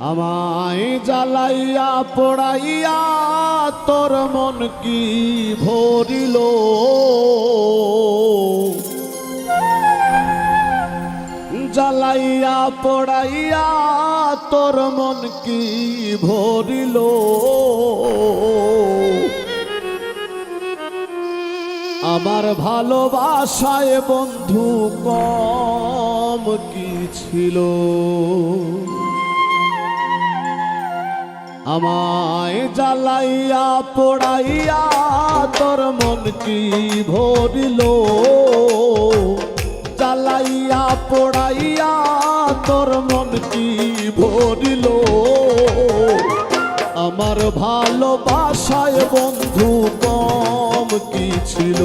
আমায় জ্বালাইয়া পোড়াইয়া তোর মন কি ভরিল, জ্বালাইয়া পোড়াইয়া তোর মন কি ভরিল। আমার ভালোবাসায় বন্ধু কম কি ছিল, আমায় জ্বালাইয়া পোড়াইয়া তোর মন কি ভরিল, জ্বালাইয়া পোড়াইয়া তোর মন কি ভরিল। আমার ভালোবাসায় বন্ধু কম কি ছিল,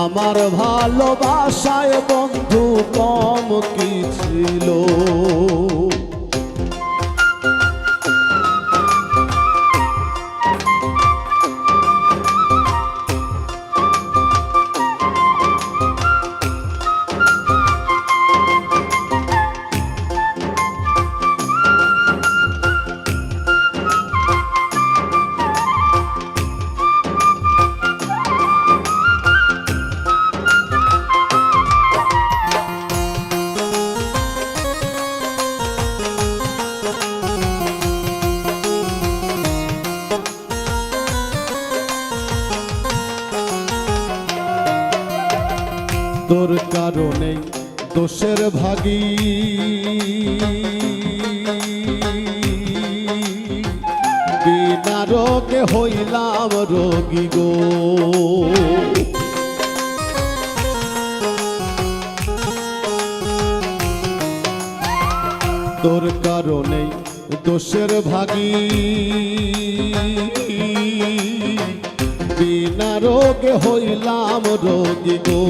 আমার ভালোবাসায় বন্ধু কম কি ছিল। তোর কারণে দোষের ভাগী, বিনা রোগে হইলাম রোগী গো। তোর কারণে দোষের ভাগী, বিনা রোগে হইলাম রোগী গো।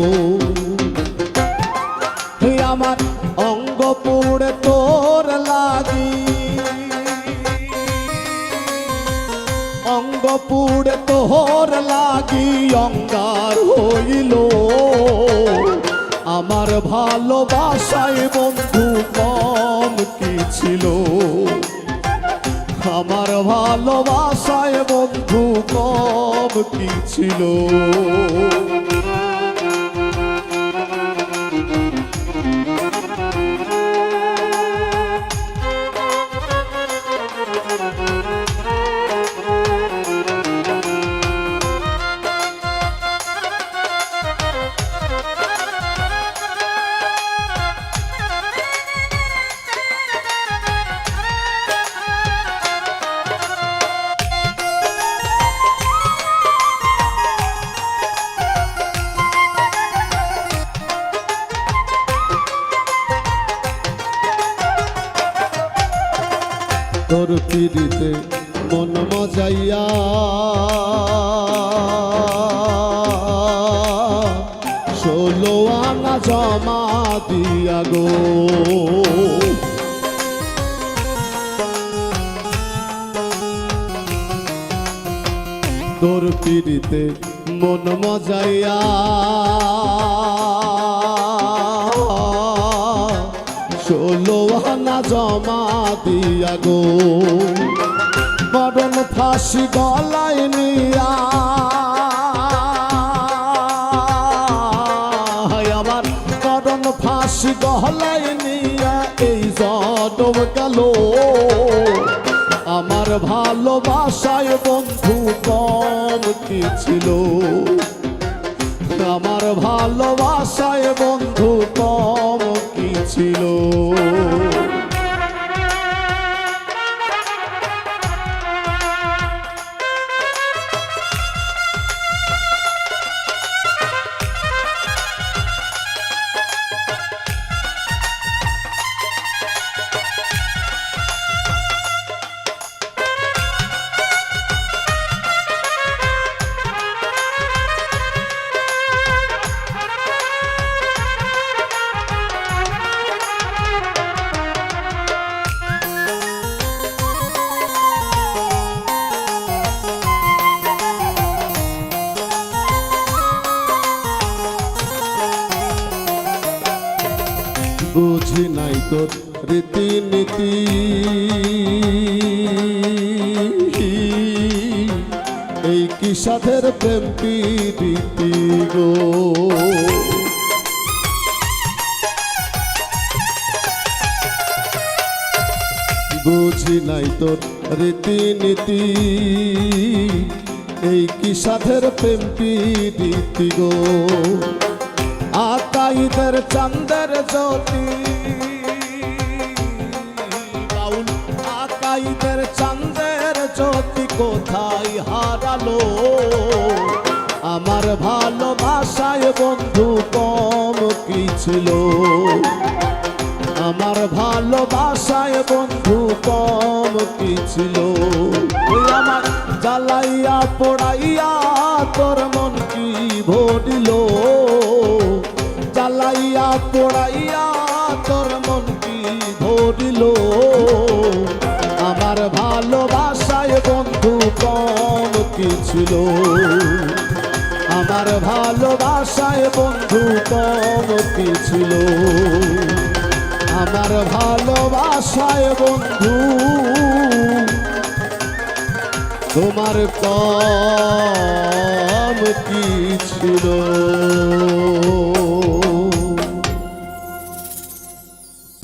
আমার অঙ্গ পুড়ে তোর লাগি, অঙ্গ পুড়ে তোর লাগি অঙ্গার হইল। আমার ভালোবাসায় বন্ধু কম কি ছিল, আমার ভালোবাসায় বন্ধু কম কি ছিল। তোর পিড়িতে মন মজাইয়া, ষোলো আনা জমা দিয়া গো। তোর পিড়িতে মন মজাইয়া, ষোলো আনা জমা দিয়া গো। মরণ ফাঁসি গলায় নিয়া, আমার মরণ ফাঁসি গলায় নিয়া এই জনম গেল। আমার ভালোবাসায় বন্ধু কম কি ছিল, আমার ভালোবাসায় বন্ধু কম কি ছিল। বুঝি নাই তোর রীতিনীতি এই কি সাধের প্রেম প্রীতি গো। বুঝি নাই তোর রীতিনীতি এই কি সাধের প্রেম প্রীতি গো। আকাইদের চাঁদের জ্যোতি বাউল আকাইদের চাঁদের জ্যোতি কোথায় হারালো। আমার ভালোবাসায় বন্ধু কম কি ছিল, আমার ভালোবাসায় বন্ধু কম কি ছিল। ওই আমার জ্বালাইয়া পোড়াইয়া তোর মন কি ভরিল, জ্বালাইয়া পোড়াইয়া তোর মন কি ভরিল। আমার ভালোবাসায় বন্ধু কম কি ছিল, আমার ভালোবাসায় বন্ধু কম কি ছিল। আমার ভালোবাসায় বন্ধু তোমার কম কি ছিল।